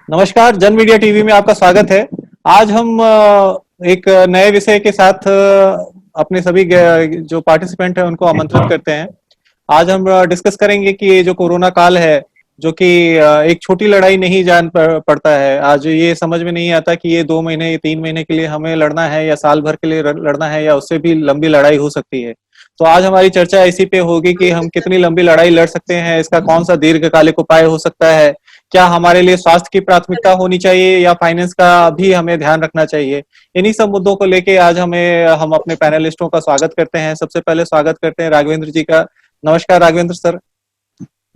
नमस्कार, जन media TV में आपका स्वागत है। आज हम एक नए विषय के साथ अपने सभी जो पार्टिसिपेंट हैं उनको आमंत्रित करते हैं। आज हम डिस्कस करेंगे कि ये जो कोरोना काल है, जो कि एक छोटी लड़ाई नहीं जान पड़ता है। आज ये समझ में नहीं आता कि ये 2 महीने या 3 महीने के लिए हमें लड़ना है या साल भर के लिए लड़ना है या उससे भी लंबी लड़ाई हो सकती है। तो आज हमारी चर्चा इसी पे होगी कि हम कितनी लंबी लड़ाई लड़ सकते हैं, इसका कौन सा दीर्घकालिक उपाय हो सकता है, क्या हमारे लिए स्वास्थ्य की प्राथमिकता होनी चाहिए या फाइनेंस का भी हमें ध्यान रखना चाहिए। इन्हीं सब मुद्दों को लेके आज हम अपने पैनलिस्टों का स्वागत करते हैं। सबसे पहले स्वागत करते हैं राघवेंद्र जी का। नमस्कार राघवेंद्र सर।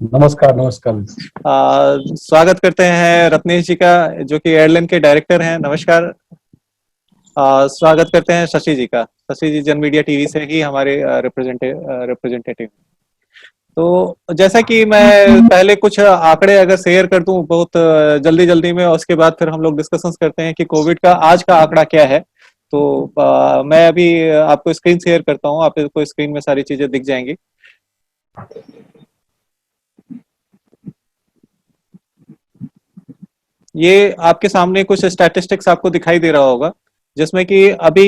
नमस्कार नमस्कार। स्वागत करते हैं रत्नेश जी का, जो कि एयरलाइन के डायरेक्टर हैं। नमस्कार। स्वागत करते हैं शशि जी का। शशि जी जन मीडिया टीवी से ही हमारे रिप्रेजेंटेटिव। तो जैसा कि मैं पहले कुछ आंकड़े अगर शेयर कर दूं बहुत जल्दी जल्दी में, उसके बाद फिर हम लोग डिस्कशंस करते हैं कि कोविड का आज का आंकड़ा क्या है। तो मैं अभी आपको स्क्रीन शेयर करता हूं, आपको स्क्रीन में सारी चीजें दिख जाएंगी। ये आपके सामने कुछ स्टैटिस्टिक्स आपको दिखाई दे रहा होगा, जिसमें कि अभी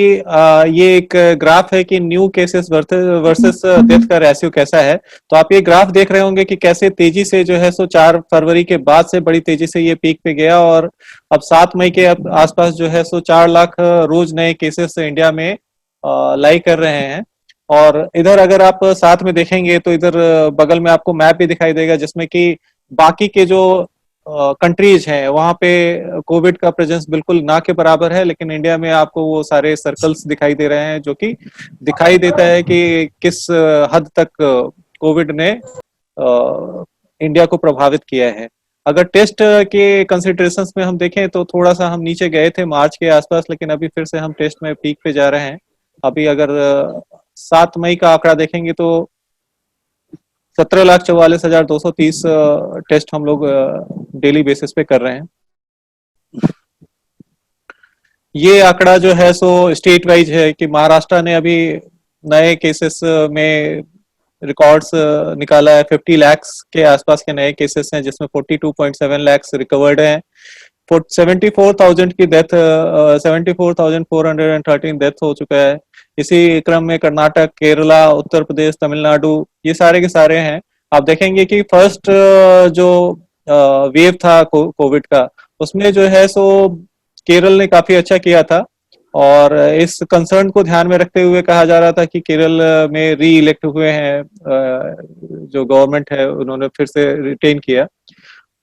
ये एक ग्राफ है कि न्यू केसेस वर्सेस डेथ का रेशियो कैसा है। तो आप ये ग्राफ देख रहे होंगे कि कैसे तेजी से जो है सो 4 फरवरी के बाद से बड़ी तेजी से ये पीक पे गया, और अब 7 मई के आसपास जो है सो 4 लाख रोज नए केसेस इंडिया में लाई कर रहे हैं। और इधर अगर आप साथ में देखेंगे तो इधर बगल में आपको मैप भी दिखाई देगा, जिसमें कि बाकी के जो कंट्रीज हैं वहां पे कोविड का प्रेजेंस बिल्कुल ना के बराबर है, लेकिन इंडिया में आपको वो सारे सर्कल्स दिखाई दे रहे हैं, जो कि दिखाई देता है कि किस हद तक कोविड ने इंडिया को प्रभावित किया है। अगर टेस्ट के कंसिडरेशंस में हम देखें तो थोड़ा सा हम नीचे गए थे मार्च के आसपास, लेकिन अभी फिर से हम टेस्ट में पीक पे जा रहे हैं। अभी अगर 7 मई का आंकड़ा देखेंगे तो 17,44,230 टेस्ट हम लोग डेली बेसिस पे कर रहे हैं। ये आंकड़ा जो है सो स्टेट वाइज है कि महाराष्ट्र ने अभी नए केसेस में रिकॉर्ड्स निकाला है। 50 लाख्स के आसपास के नए केसेस हैं, जिसमें 42.7 लाख्स रिकवर्ड हैं। 74,000 की डेथ 74,413 डेथ हो चुका है। इसी क्रम में कर्नाटक, केरला, उत्तर प्रदेश, तमिलनाडु, ये सारे के सारे हैं। आप देखेंगे कि फर्स्ट जो वेव था कोविड का, उसमें जो है सो केरल ने काफी अच्छा किया था, और इस कंसर्न को ध्यान में रखते हुए कहा जा रहा था कि केरल में री इलेक्ट हुए हैं जो गवर्नमेंट है, उन्होंने फिर से रिटेन किया।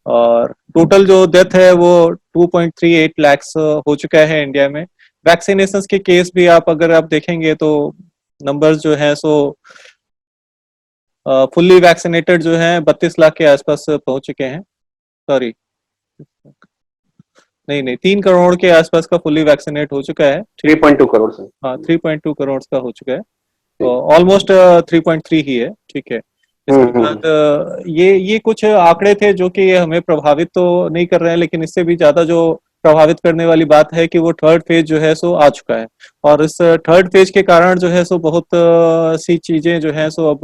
और टोटल जो डेथ है वो 2.38 लाख्स हो चुका है इंडिया में। वैक्सीनेशन के केस भी अगर आप देखेंगे तो नंबर्स जो है सो फुल्ली वैक्सीनेटेड जो है 32 लाख के आसपास पहुंच चुके हैं। सॉरी, नहीं, 3 करोड़ के आसपास का फुल्ली वैक्सीनेट हो चुका है। 3.2 करोड़ से। हाँ, 3.2 करोड़ का हो चुका है, तो ऑलमोस्ट 3.3 ही है। ठीक है। इसके बाद ये कुछ आंकड़े थे जो कि हमें प्रभावित तो नहीं कर रहे हैं, लेकिन इससे भी ज्यादा जो प्रभावित करने वाली बात है कि वो थर्ड फेज जो है सो आ चुका है। और इस थर्ड फेज के कारण जो है सो बहुत सी चीजें जो है सो अब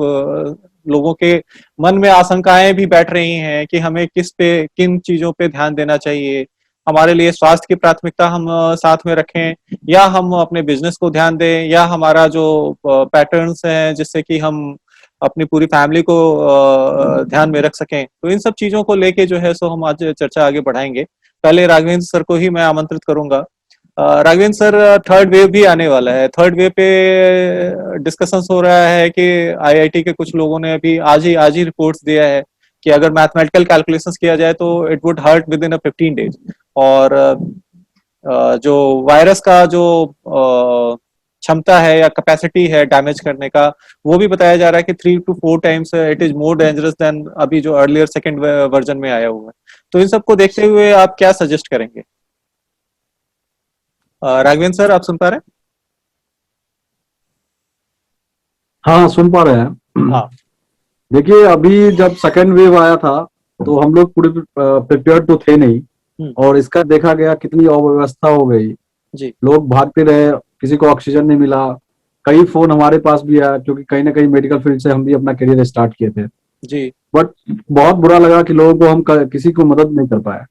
लोगों के मन में आशंकाएं भी बैठ रही हैं कि हमें किन चीजों पे ध्यान देना चाहिए। हमारे लिए स्वास्थ्य की प्राथमिकता हम साथ में रखें, या हम अपने बिजनेस को ध्यान दें, या हमारा जो पैटर्न्स हैं जिससे कि हम अपनी पूरी फैमिली को ध्यान में रख सकें। तो इन सब चीजों को लेके जो है सो हम आज चर्चा आगे बढ़ाएंगे। पहले राघवेंद्र सर को ही मैं आमंत्रित करूंगा। राघवेंद्र सर, थर्ड वेव भी आने वाला है। थर्ड वेव पे डिस्कशंस हो रहा है कि आईआईटी के कुछ लोगों ने अभी आज ही रिपोर्ट्स दिया है कि अगर मैथमेटिकल कैलकुलेशंस किया जाए तो it would hurt within 15 days. और जो वायरस का जो क्षमता है या कैपेसिटी है डैमेज करने का, वो भी बताया जा रहा है कि 3 to 4 times it is more dangerous than अभी जो अर्लियर सेकेंड वर्जन में आया हुआ है। तो इन सबको देखते हुए आप क्या सजेस्ट करेंगे? राघवेंद्र सर, आप सुन पा रहे हैं? हाँ, सुन पा रहे हैं। हाँ। देखिए, अभी जब सेकेंड वेव आया था तो हम लोग पूरे प्रिपेयर्ड तो थे नहीं, और इसका देखा गया कितनी अव्यवस्था हो गई जी। लोग भागते रहे, किसी को ऑक्सीजन नहीं मिला। कई फोन हमारे पास भी आया, क्योंकि कहीं ना कहीं मेडिकल फील्ड से हम भी अपना करियर स्टार्ट किए थे। जी। बट बहुत बुरा लगा कि लोगों को हम किसी को मदद नहीं कर पाए।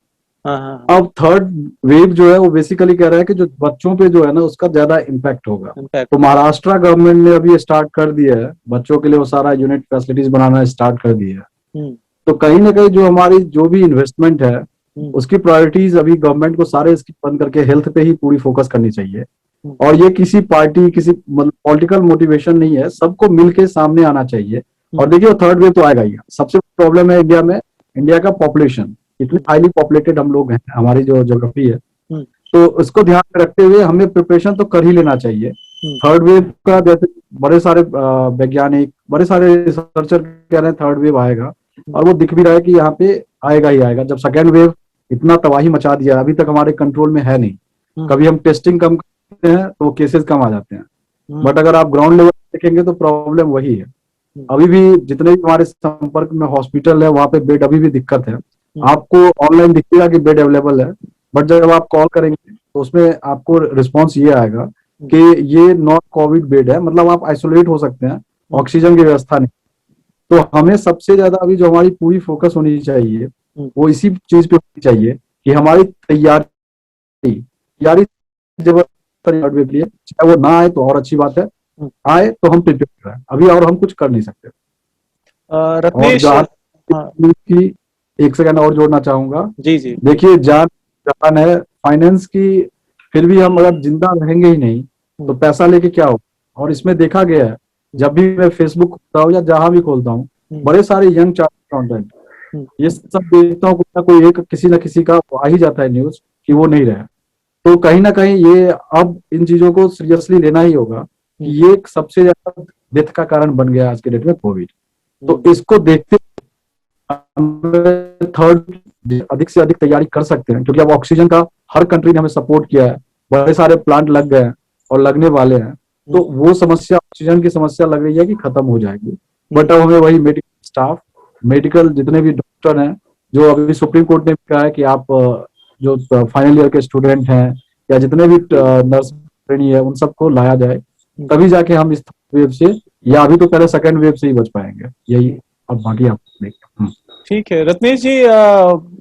हाँ हाँ हाँ। अब थर्ड वेव जो है वो बेसिकली कह रहा है कि जो बच्चों पे जो है ना उसका ज्यादा इम्पैक्ट होगा। इम्पैक्ट तो होगा। महाराष्ट्र गवर्नमेंट ने अभी स्टार्ट कर दिया है बच्चों के लिए, वो सारा यूनिट फैसिलिटीज बनाना स्टार्ट कर दिया है। हम्म तो कहीं ना कहीं जो हमारी जो भी इन्वेस्टमेंट है हम्म उसकी प्रायोरिटीज अभी गवर्नमेंट को सारे इसकी बंद करके हेल्थ पे ही पूरी फोकस करनी चाहिए। हम्म और ये किसी पार्टी किसी मतलब पॉलिटिकल मोटिवेशन नहीं है, सबको मिलके सामने आना चाहिए। और हम्म देखिए थर्ड वेव तो आएगा ही। सबसे प्रॉब्लम है इंडिया में, इंडिया का पॉपुलेशन इतने हम्म हाईली पॉपुलेटेड हम लोग हैं, हमारी जो ज्योग्राफी है। हम्म तो इसको ध्यान में रखते हुए हमें प्रिपरेशन तो कर ही लेना चाहिए। हम्म थर्ड वेव का जैसे बड़े सारे वैज्ञानिक बड़े सारे रिसर्चर कह रहे हैं थर्ड वेव आएगा, और वो दिख भी रहा है कि यहाँ पे आएगा ही आएगा। जब सेकेंड वेव इतना तबाही मचा दिया, अभी तक हमारे कंट्रोल में है नहीं। हम्म कभी हम टेस्टिंग कम करते हैं तो केसेस कम आ जाते हैं, हम्म बट अगर आप ग्राउंड लेवल देखेंगे तो प्रॉब्लम वही है। हम्म अभी भी जितने भी हमारे संपर्क में हॉस्पिटल है वहां पे बेड अभी भी दिक्कत है। हम्म आपको ऑनलाइन दिखेगा कि बेड अवेलेबल है, बट जब आप कॉल करेंगे तो उसमें आपको रिस्पॉन्स ये आएगा कि ये नॉन कोविड बेड है, मतलब आप आइसोलेट हो सकते हैं, ऑक्सीजन की व्यवस्था नहीं। तो हमें सबसे ज्यादा अभी जो हमारी पूरी फोकस होनी चाहिए वो इसी चीज पे होनी चाहिए कि हमारी तैयारी तैयारी जब थर्ड वेव के लिए, चाहे वो ना आए तो और अच्छी बात है, आए तो हम प्रिपेयर हैं। अभी और हम कुछ कर नहीं सकते। और रत्नेश। जहाँ हाँ। की एक सेकंड और जोड़ना चाहूंगा। जी जी प्लीज। देखिए जान जान है फाइनेंस की, फिर भी हम अगर जिंदा रहेंगे ही नहीं तो पैसा लेके क्या हो। और इसमें देखा गया है, जब भी मैं फेसबुक खोलता हूँ या जहां भी खोलता हूँ, बड़े सारे यंग चार्ट अकाउंटेंट ये सब देखता हूँ, कुछ ना कोई एक किसी ना किसी का आ ही जाता है न्यूज कि वो नहीं रहे। तो कहीं ना कहीं ये अब इन चीजों को सीरियसली लेना ही होगा कि ये एक सबसे ज्यादा डेथ का कारण बन गया आज के डेट में कोविड। तो इसको देखते थर्ड अधिक से अधिक तैयारी कर सकते हैं, क्योंकि अब ऑक्सीजन का हर कंट्री ने हमें सपोर्ट किया है, बड़े सारे प्लांट लग गए हैं और लगने वाले हैं। तो वो समस्या ऑक्सीजन की समस्या लग रही है कि खत्म हो जाएगी। बट अब हमें वही मेडिकल स्टाफ, मेडिकल जितने भी डॉक्टर हैं, जो अभी सुप्रीम कोर्ट ने कहा है कि आप जो फाइनल ईयर के स्टूडेंट हैं या जितने भी नर्स ट्रेनी है उन सबको लाया जाए, तभी जाके हम इस वेव से, या अभी तो पहले सेकेंड वेव से ही बच पाएंगे। यही अब बाकी आप देखिए। ठीक है रत्नेश जी,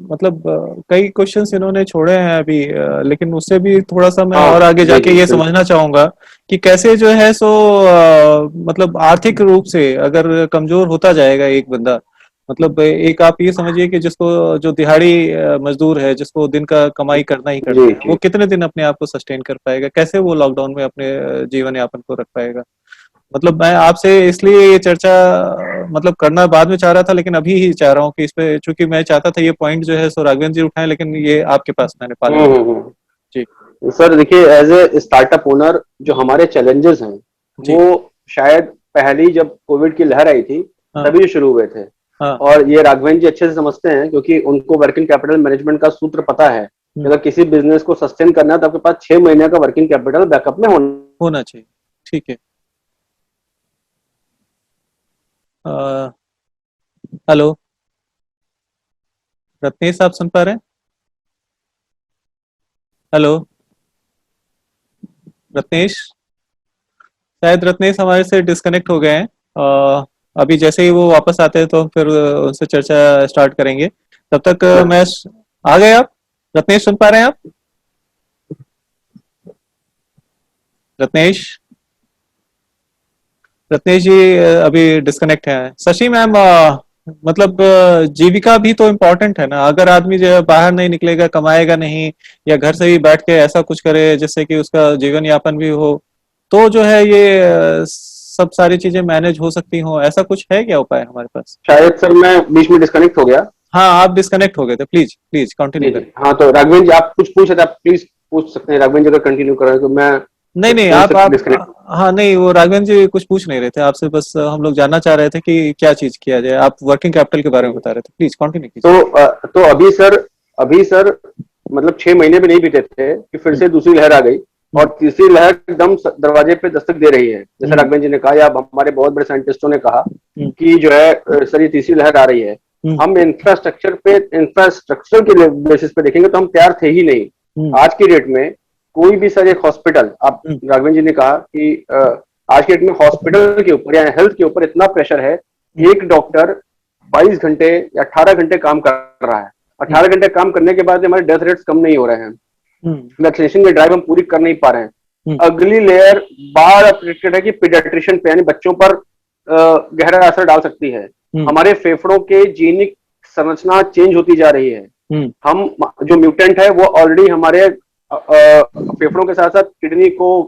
मतलब कई क्वेश्चंस इन्होंने छोड़े हैं अभी, लेकिन उससे भी थोड़ा सा मैं और आगे जी जाके जी ये समझना चाहूंगा कि कैसे जो है सो मतलब आर्थिक रूप से अगर कमजोर होता जाएगा एक बंदा, मतलब एक आप ये समझिए कि जिसको जो दिहाड़ी मजदूर है, जिसको दिन का कमाई करना ही करना जी है, वो जी कितने दिन अपने आप को सस्टेन कर पाएगा, कैसे वो लॉकडाउन में अपने जीवन यापन को रख पाएगा। मतलब मैं आपसे इसलिए ये चर्चा मतलब करना बाद में चाह रहा था, लेकिन अभी ही चाह रहा हूँ कि इस पे, चूंकि मैं चाहता था ये पॉइंट जो है सो राघवेंद्र जी उठाएं, लेकिन ये आपके पास मैंने पाले। जी सर देखिए, एज ए स्टार्टअप ओनर जो हमारे चैलेंजेस हैं जी। वो शायद पहली जब कोविड की लहर आई थी हाँ तभी शुरू हुए थे। हाँ। और ये राघवेंद्र जी अच्छे से समझते हैं, क्योंकि उनको वर्किंग कैपिटल मैनेजमेंट का सूत्र पता है कि अगर किसी बिजनेस को सस्टेन करना है तो आपके पास 6 महीने का वर्किंग कैपिटल बैकअप में होना चाहिए। ठीक है। हेलो रत्नेश, आप सुन पा रहे हैं? हेलो रत्नेश, शायद रत्नेश हमारे से डिस्कनेक्ट हो गए हैं। अभी जैसे ही वो वापस आते हैं तो फिर उनसे चर्चा स्टार्ट करेंगे। तब तक मैं आ गए आप? रत्नेश सुन पा रहे हैं आप? रत्नेश, रत्नेश जी अभी डिस्कनेक्ट है। शशि मैम, मतलब जीविका भी तो इम्पोर्टेंट है ना। अगर आदमी जो है बाहर नहीं निकलेगा, कमाएगा नहीं, या घर से ही बैठ के ऐसा कुछ करे जिससे कि उसका जीवन यापन भी हो, तो जो है ये सब सारी चीजें मैनेज हो सकती हो। ऐसा कुछ है क्या उपाय हमारे पास? शायद सर मैं बीच में डिस्कनेक्ट हो गया। हाँ, आप डिस्कनेक्ट हो गए थे। प्लीज प्लीज कंटिन्यू जी करें। जी हाँ, तो राघवेंद्र जी आप कुछ पूछ रहे थे, आप प्लीज पूछ सकते हैं। राघवेंद्र जी अगर कंटिन्यू कर रहे हैं तो मैं नहीं नहीं, फोन से आप डिस्कनेक्ट। हाँ नहीं, वो राघवेंद्र जी कुछ पूछ नहीं रहे थे आपसे, बस हम लोग जानना चाह रहे थे कि क्या चीज किया जाए। आप वर्किंग कैपिटल के बारे में बता रहे थे, प्लीज कंटिन्यू कीजिए। तो अभी सर मतलब 6 महीने भी नहीं बीते थे कि फिर से दूसरी लहर आ गई, और तीसरी लहर एकदम दरवाजे पे दस्तक दे रही है। जैसे राघवेंद्र जी ने कहा या हमारे बहुत बड़े साइंटिस्टों ने कहा कि जो है सर ये तीसरी लहर आ रही है। हम इंफ्रास्ट्रक्चर के बेसिस पे देखेंगे तो हम तैयार थे ही नहीं। आज की डेट में कोई भी सर एक हॉस्पिटल, आप राघवेंद्र जी ने कहा कि आज के डेट में हॉस्पिटल के ऊपर या हेल्थ के ऊपर इतना प्रेशर है, एक डॉक्टर 22 घंटे या 18 घंटे काम कर रहा है। 18 घंटे काम करने के बाद हमारे डेथ रेट्स कम नहीं हो रहे हैं, वैक्सीनेशन की ड्राइव हम पूरी कर नहीं पा रहे हैं। अगली लेयर बार प्रिडिक्टेड है कि पीडियाट्रिशियन पे यानी बच्चों पर गहरा असर डाल सकती है। हमारे फेफड़ों के जीनिक संरचना चेंज होती जा रही है। हम जो म्यूटेंट है वो ऑलरेडी हमारे फेफड़ों के साथ साथ किडनी को,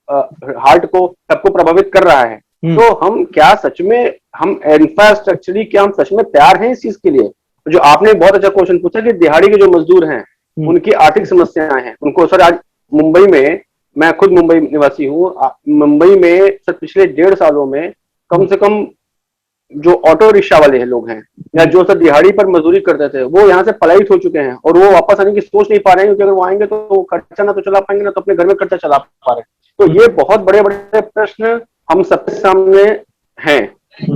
हार्ट को, सबको प्रभावित कर रहा है। तो हम क्या सच में, हम इंफ्रास्ट्रक्चरली क्या हम सच में तैयार हैं इस चीज के लिए? जो आपने बहुत अच्छा क्वेश्चन पूछा कि दिहाड़ी के जो मजदूर हैं उनकी आर्थिक समस्याएं हैं उनको। सर आज मुंबई में, मैं खुद मुंबई निवासी हूँ, मुंबई में सर पिछले 1.5 सालों में कम से कम जो ऑटो रिक्शा वाले लोग हैं या जो सर दिहाड़ी पर मजदूरी करते थे वो यहाँ से पलायित हो चुके हैं और वो वापस आने की सोच नहीं पा रहे हैं, क्योंकि अगर वो आएंगे तो वो खर्चा ना तो चला पाएंगे ना तो अपने घर में खर्चा चला पा रहे हैं। तो ये बहुत बड़े बड़े प्रश्न हम सबके सामने हैं।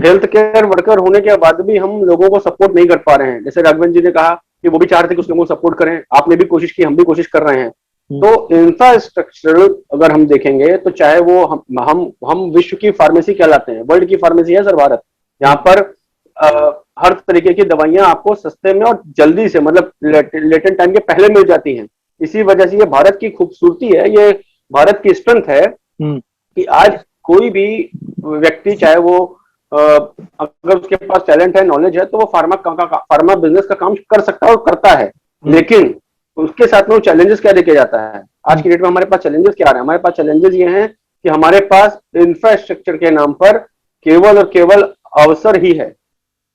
हेल्थ केयर वर्कर होने के बाद भी हम लोगों को सपोर्ट नहीं कर पा रहे हैं। जैसे राघवेंद्र जी ने कहा कि वो भी चाह रहे थे कि उस लोगों को सपोर्ट करें, आपने भी कोशिश की, हम भी कोशिश कर रहे हैं। तो इंफ्रास्ट्रक्चर अगर हम देखेंगे तो चाहे वो हम विश्व की फार्मेसी कहलाते हैं, वर्ल्ड की फार्मेसी है सर भारत। यहाँ पर हर तरीके की दवाइयां आपको सस्ते में और जल्दी से, मतलब लेटेंट टाइम के पहले मिल जाती हैं। इसी वजह से ये भारत की खूबसूरती है, ये भारत की स्ट्रेंथ है कि आज कोई भी व्यक्ति, चाहे वो अगर उसके पास टैलेंट है, नॉलेज है, तो वो फार्मा बिजनेस का काम कर सकता है और करता है। लेकिन उसके साथ में वो चैलेंजेस क्या लेके जाता है? आज की डेट में हमारे पास चैलेंजेस क्या आ रहे हैं? हमारे पास चैलेंजेस ये हैं कि हमारे पास इंफ्रास्ट्रक्चर के नाम पर केवल और केवल अवसर ही है।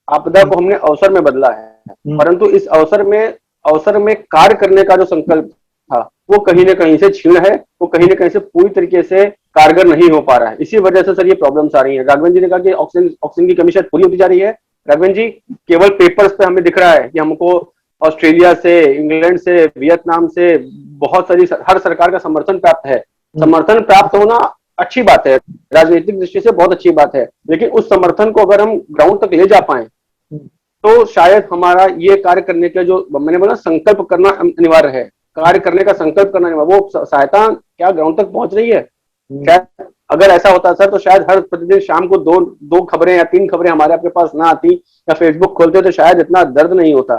आपदा को हमने अवसर में बदला है, परंतु इस अवसर में कार्य करने का जो संकल्प था वो कहीं ना कहीं से छीन है, वो कहीं ना कहीं से पूरी तरीके से कारगर नहीं हो पा रहा है। इसी वजह से सर ये प्रॉब्लम्स आ रही हैं। राघवेंद्र जी ने कहा कि ऑक्सीजन की कमी शायद पूरी होती जा रही है। राघवेंद्र जी, केवल पेपर्स पे हमें दिख रहा है कि हमको ऑस्ट्रेलिया से, इंग्लैंड से, वियतनाम से बहुत सारी हर सरकार का समर्थन प्राप्त है। समर्थन प्राप्त होना अच्छी बात है, राजनीतिक दृष्टि से बहुत अच्छी बात है, लेकिन उस समर्थन को अगर हम ग्राउंड तक ले जा पाए तो शायद हमारा ये कार्य करने का जो मैंने बोला संकल्प करना अनिवार्य है, कार्य करने का संकल्प करना अनिवार्य। वो सहायता क्या ग्राउंड तक पहुंच रही है? शायद अगर ऐसा होता सर तो शायद हर प्रतिदिन शाम को दो खबरें या 3 खबरें हमारे आपके पास ना आती या फेसबुक खोलते तो शायद इतना दर्द नहीं होता।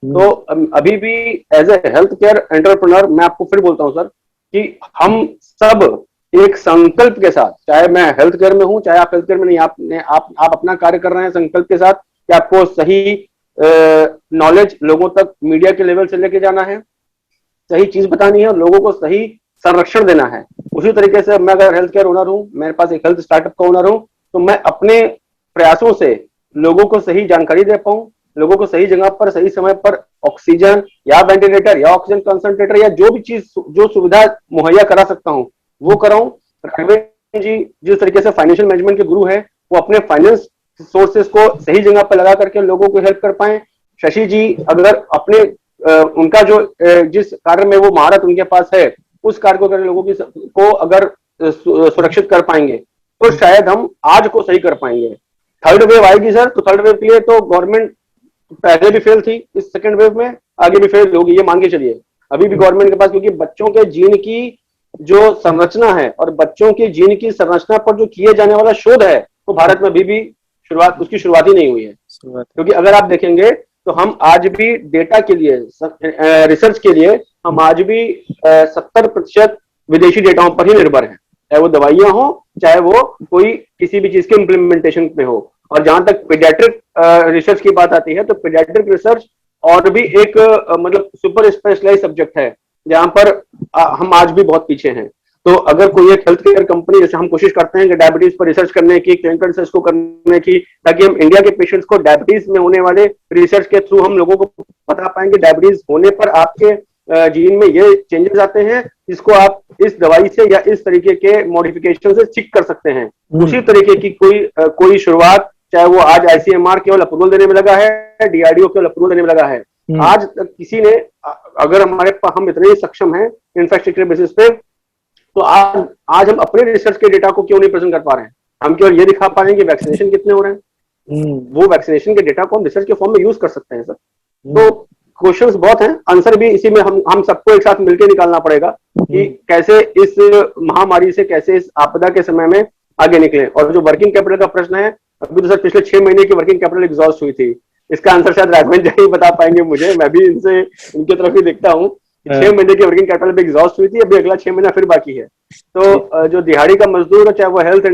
तो अभी भी as a health care entrepreneur मैं आपको फिर बोलता हूँ सर कि हम सब एक संकल्प के साथ, चाहे मैं हेल्थ केयर में हूं चाहे आप हेल्थ केयर में नहीं, आप अपना कार्य कर रहे हैं संकल्प के साथ कि आपको सही नॉलेज लोगों तक मीडिया के लेवल से लेके जाना है, सही चीज बतानी है और लोगों को सही संरक्षण देना है। उसी तरीके से मैं अगर हेल्थ केयर ओनर हूं, मेरे पास एक हेल्थ स्टार्टअप का ओनर हूं, तो मैं अपने प्रयासों से लोगों को सही जानकारी दे पाऊं, लोगों को सही जगह पर सही समय पर ऑक्सीजन या वेंटिलेटर या ऑक्सीजन कंसंट्रेटर या जो भी चीज, जो सुविधा मुहैया करा सकता हूं वो कराऊं। राघवेंद्र जी जिस तरीके से फाइनेंशियल मैनेजमेंट के गुरु है, वो अपने फाइनेंस सोर्सेस को सही जगह पर लगा करके लोगों को हेल्प कर पाए। शशि जी अगर अपने उनका जो जिस कार्य में वो महारत उनके पास है, उस कार्य को करने लोगों को अगर सुरक्षित कर पाएंगे तो शायद हम आज को सही कर पाएंगे। थर्ड वेव आएगी सर, तो थर्ड वेव के लिए तो गवर्नमेंट पहले भी फेल थी, इस सेकंड वेव में आगे भी फेल होगी, ये मान के चलिए। अभी भी गवर्नमेंट के पास, क्योंकि बच्चों के जीन की जो संरचना है और बच्चों के जीन की संरचना पर जो किए जाने वाला शोध है, तो भारत में अभी भी उसकी शुरुआत ही नहीं हुई है। क्योंकि अगर आप देखेंगे तो हम आज भी डेटा के लिए, रिसर्च के लिए हम आज भी 70% विदेशी डेटाओं पर ही निर्भर हैं, चाहे वो दवाइयां हो चाहे वो कोई किसी भी चीज के इम्प्लीमेंटेशन में हो। और जहां तक पीडियाट्रिक रिसर्च की बात आती है तो पीडियाट्रिक रिसर्च और भी एक मतलब सुपर स्पेशलाइज सब्जेक्ट है जहां पर हम आज भी बहुत पीछे हैं। तो अगर कोई एक हेल्थ केयर कंपनी, जैसे हम कोशिश करते हैं कि डायबिटीज पर रिसर्च करने की, क्लिनिकल रिसर्च को करने की, ताकि हम इंडिया के पेशेंट्स को डायबिटीज में होने वाले रिसर्च के थ्रू हम लोगों को बता पाएंगे डायबिटीज होने पर आपके जीन में ये चेंजेस आते हैं जिसको आप इस दवाई से या इस तरीके के मॉडिफिकेशन से ठीक कर सकते हैं। उसी तरीके की कोई शुरुआत, चाहे वो आज आईसीएमआर केवल अप्रूवल देने में लगा है, डीआरडीओ केवल अप्रूवल देने में लगा है, आज तक किसी ने, अगर हम इतने सक्षम हैं इंफ्रास्ट्रक्चर बेसिस पे, तो आज हम अपने रिसर्च के डेटा को क्यों नहीं प्रेजेंट कर पा रहे हैं? हम केवल ये दिखा पा रहे हैं कि वैक्सीनेशन कितने हो रहे हैं, वो वैक्सीनेशन के डेटा को हम रिसर्च के फॉर्म में यूज कर सकते हैं सर। तो क्वेश्चंस बहुत हैं, आंसर भी इसी में हम सबको एक साथ मिलकर निकालना पड़ेगा कि कैसे इस महामारी से, कैसे इस आपदा के समय में आगे निकले। और जो वर्किंग कैपिटल का प्रश्न है, अभी तो सर पिछले 6 महीने की वर्किंग कैपिटल एग्जॉस्ट हुई थी, इसका आंसर शायद राघवेंद्र जी ही बता पाएंगे मुझे, मैं भी इनसे इनकी तरफ ही देखता हूँ। 6 महीने की वर्किंग कैपिटल भी एग्जॉस्ट हुई थी, अभी अगला 6 महीना फिर बाकी है। तो जो दिहाड़ी का मजदूर हो, चाहे वो हेल्थ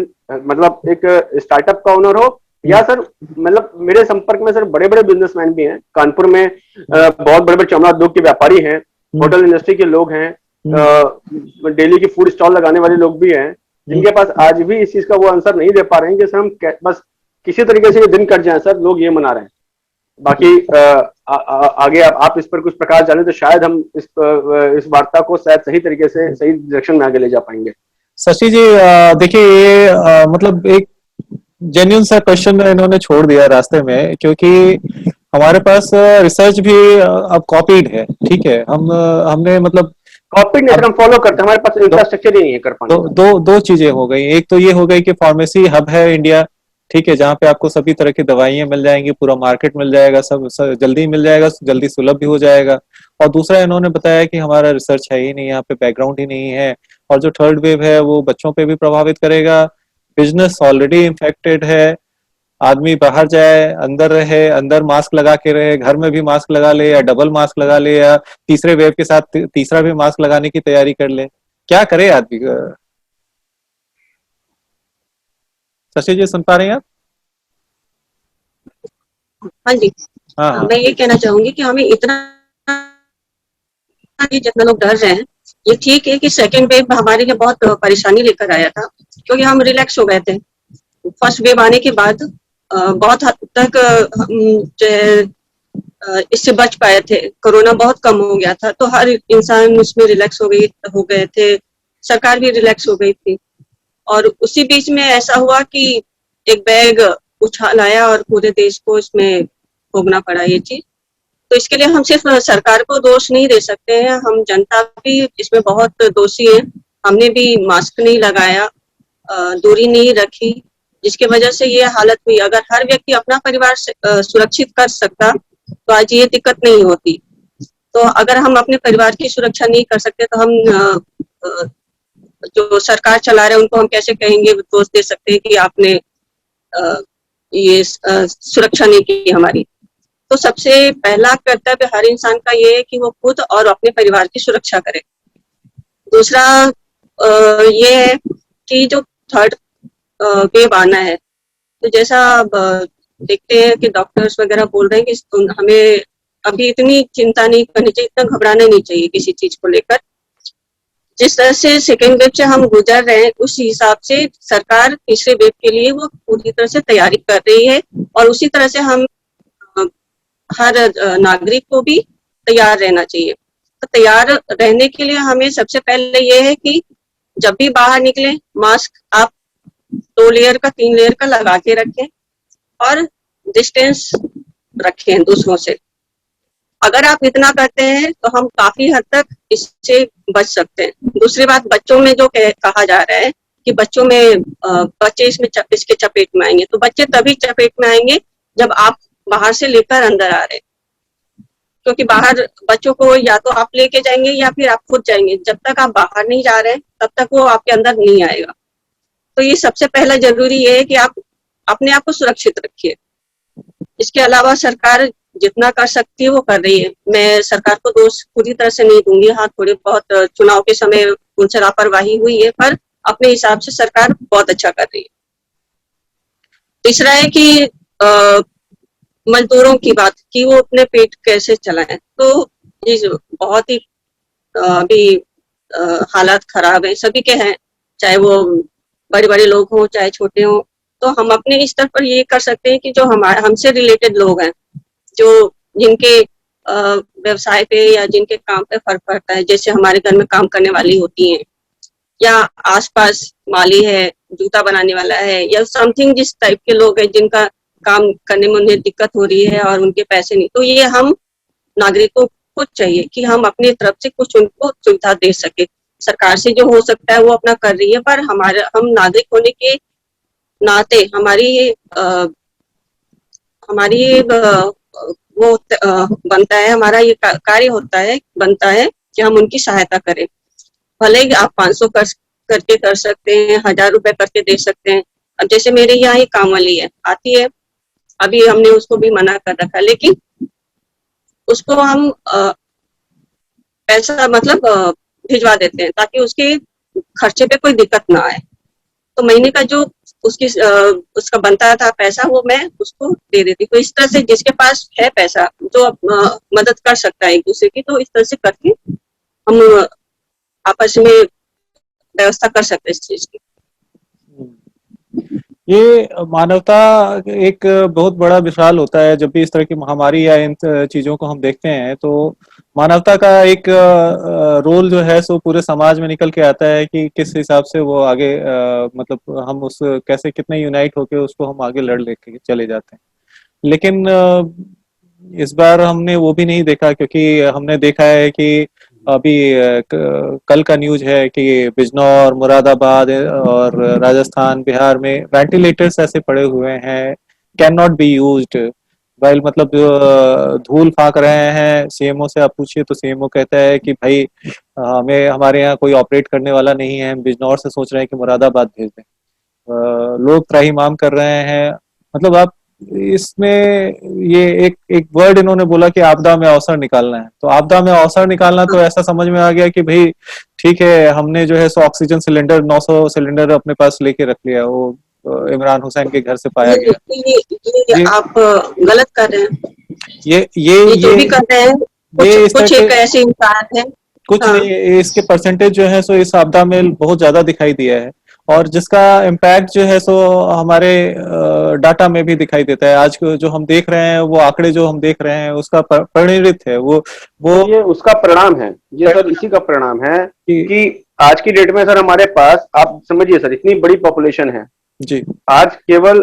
मतलब एक स्टार्टअप का ओनर हो, या सर मतलब मेरे संपर्क में सर बड़े बड़े बिजनेसमैन भी हैं कानपुर में, बहुत बड़े बड़े चमड़ा उद्योग के व्यापारी हैं, होटल इंडस्ट्री के लोग हैं, डेली की फूड स्टॉल लगाने वाले लोग भी हैं, जिनके पास आज भी इस चीज का वो आंसर नहीं दे पा रहे हैं कि सर हम बस किसी तरीके से ये दिन कट जाए सर, लोग ये मना रहे हैं। बाकी आगे आप इस पर कुछ प्रकाश डालें तो शायद हम इस वार्ता को शायद सही तरीके से सही डायरेक्शन में आगे ले जा पाएंगे। शशि जी, देखिए ये मतलब एक जेन्युइन सा क्वेश्चन इन्होंने छोड़ दिया रास्ते में, क्योंकि हमारे पास रिसर्च भी अब कॉपीड है, ठीक है। हमने मतलब कॉपी नहीं, हम फॉलो करते हैं, हमारे पास इंफ्रास्ट्रक्चर ही नहीं है कर पाने का। दो चीजें हो गई। एक तो ये हो गई कि फार्मेसी हब है इंडिया, ठीक है, जहाँ पे आपको सभी तरह की दवाइयां मिल जाएंगी, पूरा मार्केट मिल जाएगा, सब जल्दी मिल जाएगा, जल्दी सुलभ भी हो जाएगा। और दूसरा इन्होंने बताया कि हमारा रिसर्च है ही नहीं, यहाँ पे बैकग्राउंड ही नहीं है, और जो थर्ड वेव है वो बच्चों पे भी प्रभावित करेगा। बिजनेस ऑलरेडी इन्फेक्टेड है, आदमी बाहर जाए, अंदर रहे, अंदर मास्क लगा के रहे, घर में भी मास्क लगा ले, या डबल मास्क लगा ले, या तीसरे वेव के साथ तीसरा भी मास्क लगाने की तैयारी कर ले। क्या करे आदमी? शशि जी सुन पा रहे हैं आप? हाँ जी। हाँ, मैं ये कहना चाहूंगी कि हमें इतना जितना लोग डर रहे हैं, ये ठीक है कि सेकेंड वेव हमारे लिए बहुत परेशानी लेकर आया था, क्योंकि हम रिलैक्स हो गए थे। फर्स्ट वेव आने के बाद बहुत हद तक जो है इससे बच पाए थे, कोरोना बहुत कम हो गया था, तो हर इंसान उसमें रिलैक्स हो गए थे, सरकार भी रिलैक्स हो गई थी। और उसी बीच में ऐसा हुआ कि एक बैग उछाल आया और पूरे देश को इसमें भोगना पड़ा ये चीज। तो इसके लिए हम सिर्फ सरकार को दोष नहीं दे सकते हैं, हम जनता भी इसमें बहुत दोषी है। हमने भी मास्क नहीं लगाया, दूरी नहीं रखी, जिसकी वजह से ये हालत हुई। अगर हर व्यक्ति अपना परिवार सुरक्षित कर सकता तो आज ये दिक्कत नहीं होती। तो अगर हम अपने परिवार की सुरक्षा नहीं कर सकते तो हम जो सरकार चला रहे हैं उनको हम कैसे कहेंगे, दोष दे सकते हैं कि आपने ये सुरक्षा नहीं की हमारी। तो सबसे पहला कर्तव्य हर इंसान का ये है कि वो खुद और अपने परिवार की सुरक्षा करे। दूसरा ये है कि जो थर्ड वेव आना है, तो जैसा देखते हैं कि डॉक्टर्स वगैरह बोल रहे हैं कि हमें अभी इतनी चिंता नहीं करनी चाहिए, इतना घबराना नहीं चाहिए किसी चीज को लेकर। जिस तरह से सेकेंड वेव से हम गुजर रहे हैं, उस हिसाब से सरकार तीसरे वेव के लिए वो पूरी तरह से तैयारी कर रही है, और उसी तरह से हम हर नागरिक को भी तैयार रहना चाहिए। तो तैयार रहने के लिए हमें सबसे पहले ये है कि जब भी बाहर निकले मास्क आप 2 लेयर का 3 लेयर का लगा के रखें, और डिस्टेंस रखें दूसरों से। अगर आप इतना करते हैं तो हम काफी हद तक इससे बच सकते हैं। दूसरी बात, बच्चों में जो कहा जा रहा है कि बच्चों में बच्चे इसके चपेट में आएंगे, तो बच्चे तभी चपेट में आएंगे जब आप बाहर से लेकर अंदर आ रहे हैं, क्योंकि बाहर बच्चों को या तो आप लेके जाएंगे या फिर आप खुद जाएंगे। जब तक आप बाहर नहीं जा रहे तब तक वो आपके अंदर नहीं आएगा। तो ये सबसे पहला जरूरी ये है कि आप अपने आप को सुरक्षित रखिए। इसके अलावा सरकार जितना कर सकती है वो कर रही है, मैं सरकार को दोष पूरी तरह से नहीं दूंगी। हाँ, थोड़ी बहुत चुनाव के समय उनसे लापरवाही हुई है, पर अपने हिसाब से सरकार बहुत अच्छा कर रही है। तीसरा है कि मजदूरों की बात कि वो अपने पेट कैसे चलाएं, तो ये बहुत ही अभी हालात खराब है, सभी के हैं, चाहे वो बड़े बड़े लोग हों चाहे छोटे हों। तो हम अपने स्तर पर ये कर सकते हैं कि जो हमसे रिलेटेड लोग हैं, जो जिनके व्यवसाय पे या जिनके काम पे फर्क पड़ता है, जैसे हमारे घर में काम करने वाली होती हैं, या आसपास माली है, जूता बनाने वाला है, या समथिंग जिस टाइप के लोग हैं जिनका काम करने में उन्हें दिक्कत हो रही है और उनके पैसे नहीं, तो ये हम नागरिकों को चाहिए कि हम अपनी तरफ से कुछ उनको सुविधा दे सके। सरकार से जो हो सकता है वो अपना कर रही है, पर हम नागरिक होने के नाते हमारी वो बनता है, हमारा ये कार्य बनता है कि हम उनकी सहायता करें। भले ही आप 500 करके कर सकते हैं, 1000 रुपए करके दे सकते हैं। अब जैसे मेरे यहाँ ही काम वाली है, आती है, अभी हमने उसको भी मना कर रखा, लेकिन उसको हम पैसा मतलब भिजवा देते हैं ताकि उसके खर्चे पे कोई दिक्कत ना आए। तो महीने का जो उसकी उसका बनता था पैसा, वो मैं उसको दे देती। तो इस तरह से जिसके पास है पैसा, जो मदद कर सकता है एक दूसरे की, तो इस तरह से करके हम आपस में व्यवस्था कर सकते हैं इस चीज की। ये मानवता एक बहुत बड़ा विशाल होता है। जब भी इस तरह की महामारी या इन चीजों को हम देखते हैं तो मानवता का एक रोल जो है सो पूरे समाज में निकल के आता है कि किस हिसाब से वो आगे मतलब हम उस कैसे कितने यूनाइट होके उसको हम आगे लड़ लेके चले जाते हैं। लेकिन इस बार हमने वो भी नहीं देखा, क्योंकि हमने देखा है कि अभी कल का न्यूज है कि बिजनौर, मुरादाबाद और राजस्थान, बिहार में वेंटिलेटर्स ऐसे पड़े हुए हैं, can not be used. While मतलब धूल फाक रहे हैं। सीएमओ से आप पूछिए तो सीएमओ कहता है कि भाई हमें हमारे यहाँ कोई ऑपरेट करने वाला नहीं है, हम बिजनौर से सोच रहे हैं कि मुरादाबाद भेज दें। लोग त्राहिमाम कर रहे हैं। मतलब आप इसमें ये एक वर्ड इन्होंने बोला कि आपदा में अवसर निकालना है। तो आपदा में अवसर निकालना तो ऐसा समझ में आ गया कि भाई ठीक है, हमने जो है सो ऑक्सीजन सिलेंडर 900 सिलेंडर अपने पास लेके रख लिया, वो इमरान हुसैन के घर से पाया गया। ये आप गलत कर रहे हैं। ये जो भी कर रहे हैं, कुछ एक ऐसे इंसान है, कुछ हाँ। नहीं, इसके परसेंटेज जो है सो इस आपदा में बहुत ज्यादा दिखाई दिया है, और जिसका इम्पैक्ट जो है सो हमारे डाटा में भी दिखाई देता है। आज जो हम देख रहे हैं, वो आंकड़े जो हम देख रहे हैं, उसका परिणित है वो ये उसका परिणाम है। ये सर इसी का परिणाम है कि आज की डेट में सर हमारे पास, आप समझिए सर, इतनी बड़ी पॉपुलेशन है जी। आज केवल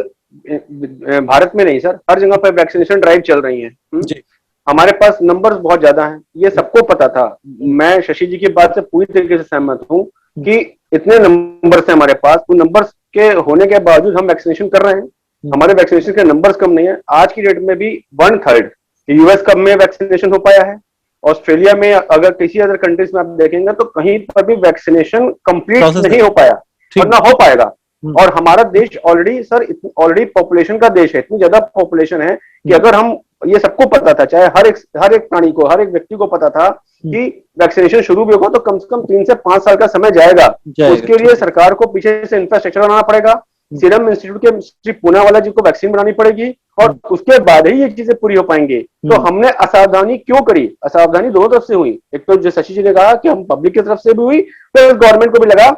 भारत में नहीं सर, हर जगह पर वैक्सीनेशन ड्राइव चल रही है जी। हमारे पास नंबर्स बहुत ज्यादा हैं, ये सबको पता था। मैं शशि जी की बात से पूरी तरीके से सहमत हूँ कि इतने नंबर्स हैं हमारे पास, उन नंबर्स के होने के बावजूद हम वैक्सीनेशन कर रहे हैं। हमारे वैक्सीनेशन के नंबर्स कम नहीं है। आज की डेट में भी 1/3 यूएस कब में वैक्सीनेशन हो पाया है। ऑस्ट्रेलिया में, अगर किसी अदर कंट्रीज में आप देखेंगे तो कहीं पर भी वैक्सीनेशन कंप्लीट नहीं हो पाया और ना हो पाएगा। और हमारा देश ऑलरेडी सर ऑलरेडी पॉपुलेशन का देश है, इतनी ज्यादा पॉपुलेशन है कि अगर हम, ये सबको पता था, चाहे हर एक प्राणी को, हर एक व्यक्ति को पता था कि वैक्सीनेशन शुरू भी होगा तो कम से कम 3 से 5 साल का समय जाएगा। उसके लिए सरकार को पीछे से इंफ्रास्ट्रक्चर बनाना पड़ेगा। सीरम इंस्टीट्यूट के श्री पूना वाला जी को वैक्सीन बनानी पड़ेगी और उसके बाद ही ये चीजें पूरी हो पाएंगी। तो हमने असावधानी क्यों करी? असावधानी दोनों तरफ से हुई। एक तो जो शशि जी ने कहा कि हम पब्लिक की तरफ से भी हुई, फिर गवर्नमेंट को भी लगा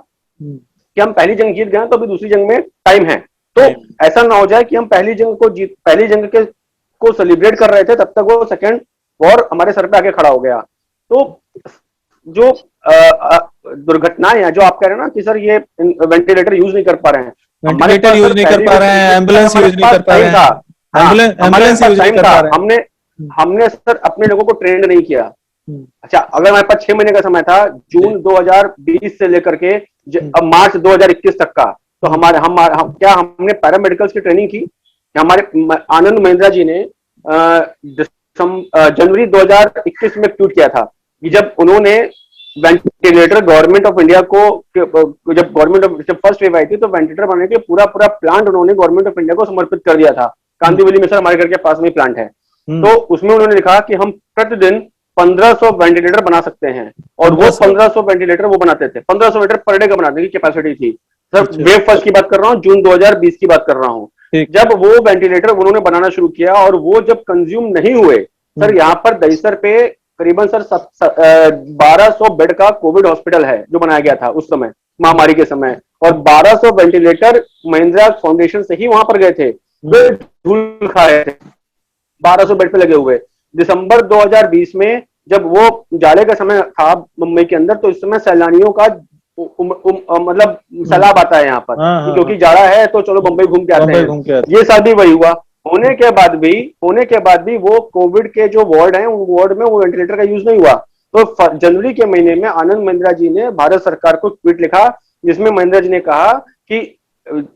कि हम पहली जंग जीत गए तो अभी दूसरी जंग में टाइम है। तो ऐसा ना हो जाए कि हम पहली जंग को सेलिब्रेट कर रहे थे, तब तक वो सेकेंड वॉर हमारे सर पे आके खड़ा हो गया। तो जो दुर्घटनाएं हैं, जो आप कह रहे हैं ना कि सर ये वेंटिलेटर यूज नहीं कर पा रहे हैं, वेंटिलेटर यूज नहीं कर पा रहे हैं, एम्बुलेंस यूज नहीं कर पा रहे हैं, एम्बुलेंस यूज नहीं कर पा रहे हैं। हमने सर अपने लोगों को ट्रेंड नहीं किया। अच्छा, अगर हमारे पास 6 महीने का समय था, जून 2020 से लेकर के अब मार्च 2021 तक का, तो हमने पैरामेडिकल्स की ट्रेनिंग की। हमारे आनंद महिंद्रा जी ने जनवरी 2021 में ट्वीट किया था कि जब उन्होंने वेंटिलेटर गवर्नमेंट ऑफ इंडिया को, जब फर्स्ट वेव आई थी तो वेंटिलेटर बनाने के पूरा प्लांट उन्होंने गवर्नमेंट ऑफ इंडिया को समर्पित कर दिया था। कांदीवली में सर हमारे घर के पास में प्लांट है। तो उसमें उन्होंने लिखा कि हम प्रतिदिन 1500 वेंटिलेटर बना सकते हैं, और वो 1500 वेंटिलेटर वो बनाते थे। 1500 वेंटिलेटर पर डे का बनाने की कैपेसिटी थी सर। वेव फर्स्ट की बात कर रहा हूँ, जून 2020 की बात कर रहा हूँ। जब वो वेंटिलेटर उन्होंने बनाना शुरू किया और वो जब कंज्यूम नहीं हुए सर, यहाँ पर दहिसर पे करीबन सर 1200 बेड का कोविड हॉस्पिटल है जो बनाया गया था उस समय महामारी के समय, और 1200 वेंटिलेटर महिंद्रा फाउंडेशन से ही वहां पर गए थे। वे धूल खा रहे थे 1200 बेड पे लगे हुए। दिसंबर 2020 में जब वो जाड़े का समय था मुंबई के अंदर, तो इस समय सैलानियों का मतलब सैलाब आता है यहाँ पर, क्योंकि जाड़ा है तो चलो बंबई घूम के आते हैं। ये साल भी वही हुआ। होने के बाद भी वो कोविड के जो वार्ड हैं, उन वार्ड में वो वेंटिलेटर का यूज नहीं हुआ। तो जनवरी के महीने में आनंद महिंद्रा जी ने भारत सरकार को ट्वीट लिखा, जिसमें महिंद्रा जी ने कहा कि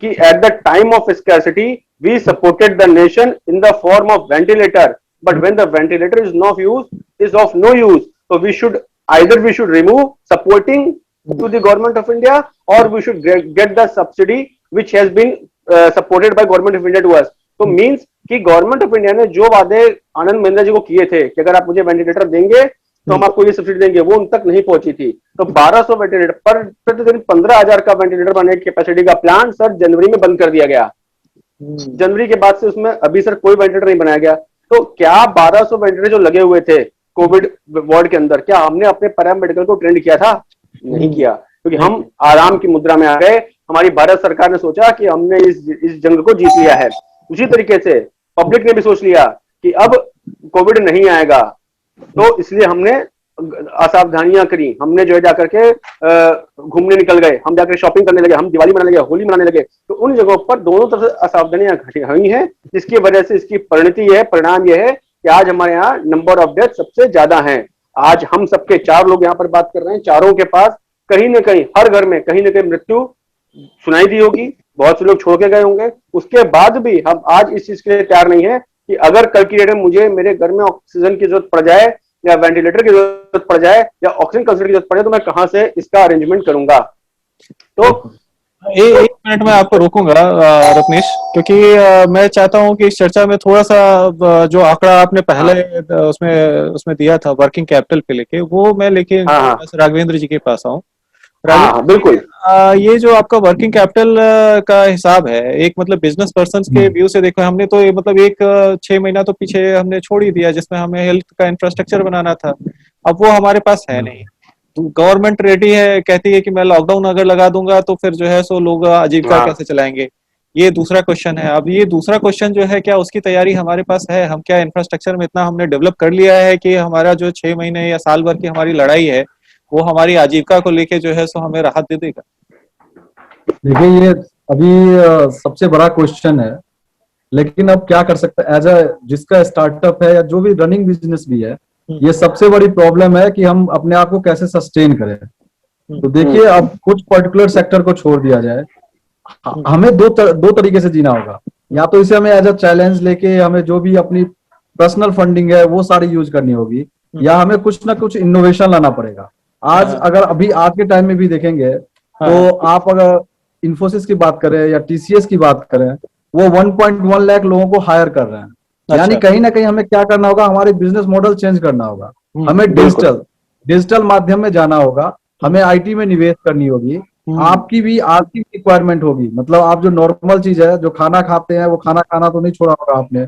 at the time of scarcity we supported the nation in the form of ventilator, but when the ventilator is of no use, so we should remove supporting to the government of India, और we should get the subsidy which has been supported by government of India to us. तो means कि government of India ने जो वादे आनंद महिंद्रा जी को किए थे कि अगर आप मुझे वेंटिलेटर देंगे तो हम आपको ये सब्सिडी देंगे, वो उन तक नहीं पहुंची थी। तो 1200 वेंटिलेटर पर प्रतिदिन 15,000 का वेंटिलेटर बनाने की कैपेसिटी का प्लान सर जनवरी में बंद कर दिया गया। जनवरी के बाद से उसमें अभी सर कोई वेंटिलेटर नहीं बनाया गया। तो क्या 1200 वेंटिलेटर जो लगे हुए थे कोविड वार्ड के अंदर, क्या हमने अपने पैरामेडिकल को ट्रेंड किया था? नहीं किया, क्योंकि हम आराम की मुद्रा में आ गए। हमारी भारत सरकार ने सोचा कि हमने इस जंग को जीत लिया है। उसी तरीके से पब्लिक ने भी सोच लिया कि अब कोविड नहीं आएगा, तो इसलिए हमने असावधानियां करी। हमने जो है जाकर के घूमने निकल गए, हम जाकर शॉपिंग करने लगे, हम दिवाली मनाने लगे, होली मनाने लगे। तो उन जगहों पर दोनों तरफ से असावधानियां हुई हैं, जिसकी वजह से इसकी परिणति है, परिणाम यह है कि आज हमारे यहाँ नंबर ऑफ डेथ सबसे ज्यादा है। आज हम सबके 4 लोग यहाँ पर बात कर रहे हैं, चारों के पास कहीं ना कहीं हर घर में कहीं ना कहीं मृत्यु सुनाई दी होगी, बहुत से लोग छोड़ के गए होंगे। उसके बाद भी हम आज इस चीज के लिए तैयार नहीं है कि अगर कल की डेट में मुझे मेरे घर में ऑक्सीजन की जरूरत पड़ जाए या वेंटिलेटर की जरूरत पड़ जाए या ऑक्सीजन कंसंट्रेटर की जरूरत पड़े, तो मैं कहां से इसका अरेंजमेंट करूंगा। तो एक मिनट में आपको रोकूंगा रत्नेश, क्योंकि मैं चाहता हूं कि इस चर्चा में थोड़ा सा जो आंकड़ा आपने पहले उसमें दिया था वर्किंग कैपिटल पे लेके, वो मैं लेके राघवेंद्र जी के पास आऊं। बिल्कुल। ये जो आपका वर्किंग कैपिटल का हिसाब है, एक मतलब बिजनेस पर्सन के व्यू से देखो, हमने तो मतलब एक 6 महीना तो पीछे हमने छोड़ ही दिया, जिसमें हमें हेल्थ का इंफ्रास्ट्रक्चर बनाना था। अब वो हमारे पास है नहीं। तो गवर्नमेंट रेडी है, कहती है कि मैं लॉकडाउन अगर लगा दूंगा तो फिर जो है सो लोग आजीविका कैसे चलाएंगे। ये दूसरा क्वेश्चन है। अब ये दूसरा क्वेश्चन जो है, क्या उसकी तैयारी हमारे पास है? हम क्या इंफ्रास्ट्रक्चर में इतना हमने डेवलप कर लिया है कि हमारा जो 6 महीने या साल भर की हमारी लड़ाई है, वो हमारी आजीविका को लेके जो है सो हमें राहत दे देगा? देखिए, ये अभी सबसे बड़ा क्वेश्चन है, लेकिन अब क्या कर सकते हैं एज जिसका स्टार्टअप है या जो भी रनिंग बिजनेस भी है, ये सबसे बड़ी प्रॉब्लम है कि हम अपने आप को कैसे सस्टेन करें। तो देखिए, अब कुछ पर्टिकुलर सेक्टर को छोड़ दिया जाए, हमें दो तरीके से जीना होगा। या तो इसे हमें एज अ चैलेंज लेके हमें जो भी अपनी पर्सनल फंडिंग है वो सारी यूज करनी होगी, या हमें कुछ ना कुछ इनोवेशन लाना पड़ेगा। आज के टाइम में भी देखेंगे तो आप अगर इन्फोसिस की बात करें या टीसीएस की बात करें, वो 1.1 लाख लोगों को हायर कर रहे हैं। यानी कहीं ना कहीं हमें क्या करना होगा, हमारे बिजनेस मॉडल चेंज करना होगा। हमें डिजिटल माध्यम में जाना होगा, हमें आईटी में निवेश करनी होगी। आपकी भी आर्थिक रिक्वायरमेंट होगी, मतलब आप जो नॉर्मल चीज है, जो खाना खाते हैं, वो खाना खाना तो नहीं छोड़ा होगा आपने।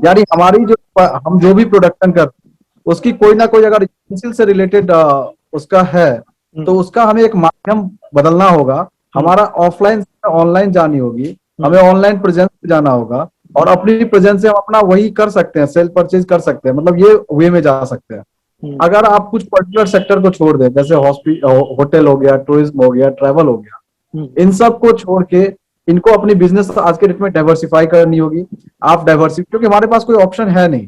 यानी हमारी हम जो भी प्रोडक्शन करते हैं, उसकी कोई ना कोई अगर से रिलेटेड उसका है, तो उसका हमें एक माध्यम बदलना होगा। हमारा ऑफलाइन से ऑनलाइन जानी होगी, हमें ऑनलाइन प्रेजेंस पे जाना होगा, और अपनी प्रेजेंस से हम अपना वही कर सकते हैं, सेल परचेज कर सकते हैं, मतलब ये वे में जा सकते हैं। अगर आप कुछ पर्टिकुलर सेक्टर को छोड़ दें, जैसे होटल हो गया, टूरिज्म हो गया, ट्रैवल हो गया, इन सब को छोड़ के इनको अपनी बिजनेस आज के डेट में डाइवर्सिफाई करनी होगी। आप क्योंकि हमारे पास कोई ऑप्शन है नहीं।